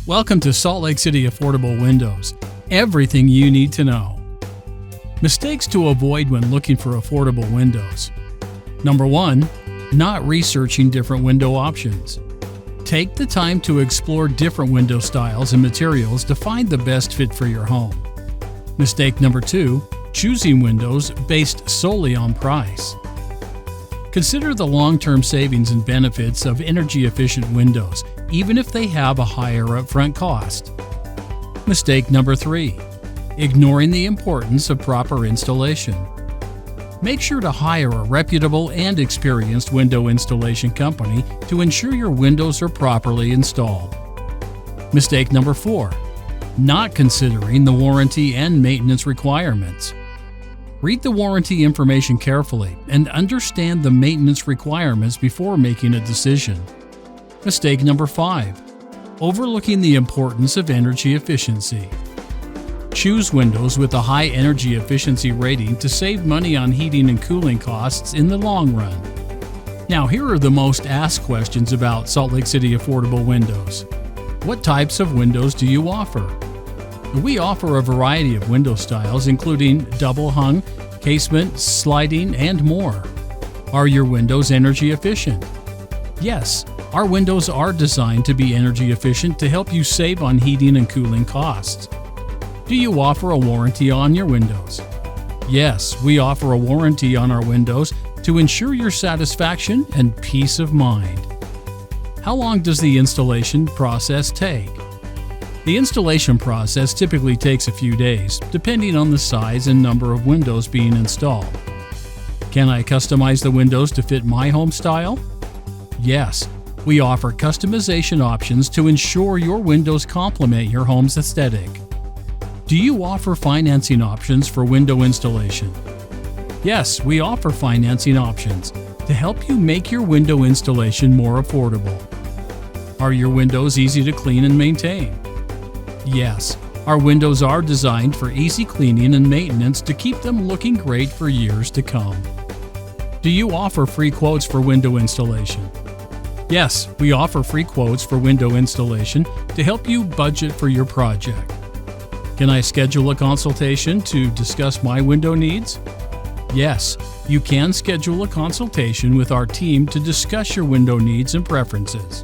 Welcome to Salt Lake City Affordable Windows. Everything you need to know. Mistakes to avoid when looking for affordable windows. Number 1. Not researching different window options. Take the time to explore different window styles and materials to find the best fit for your home. Mistake number 2. Choosing windows based solely on price. Consider the long-term savings and benefits of energy-efficient windows, even if they have a higher upfront cost. Mistake number 3. Ignoring the importance of proper installation. Make sure to hire a reputable and experienced window installation company to ensure your windows are properly installed. Mistake number 4. Not considering the warranty and maintenance requirements. Read the warranty information carefully and understand the maintenance requirements before making a decision. Mistake number 5. Overlooking the importance of energy efficiency. Choose windows with a high energy efficiency rating to save money on heating and cooling costs in the long run. Now, here are the most asked questions about Salt Lake City Affordable Windows. What types of windows do you offer? We offer a variety of window styles, including double hung, casement, sliding, and more. Are your windows energy efficient? Yes, our windows are designed to be energy efficient to help you save on heating and cooling costs. Do you offer a warranty on your windows? Yes, we offer a warranty on our windows to ensure your satisfaction and peace of mind. How long does the installation process take? The installation process typically takes a few days, depending on the size and number of windows being installed. Can I customize the windows to fit my home style? Yes, we offer customization options to ensure your windows complement your home's aesthetic. Do you offer financing options for window installation? Yes, we offer financing options to help you make your window installation more affordable. Are your windows easy to clean and maintain? Yes, our windows are designed for easy cleaning and maintenance to keep them looking great for years to come. Do you offer free quotes for window installation? Yes, we offer free quotes for window installation to help you budget for your project. Can I schedule a consultation to discuss my window needs? Yes, you can schedule a consultation with our team to discuss your window needs and preferences.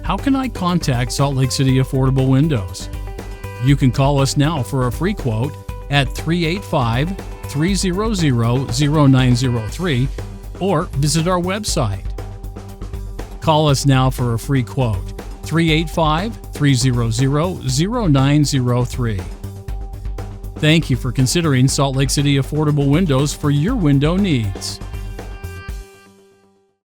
How can I contact Salt Lake City Affordable Windows? You can call us now for a free quote at 385-300-0903 or visit our website. Call us now for a free quote, 385-300-0903. Thank you for considering Salt Lake City Affordable Windows for your window needs.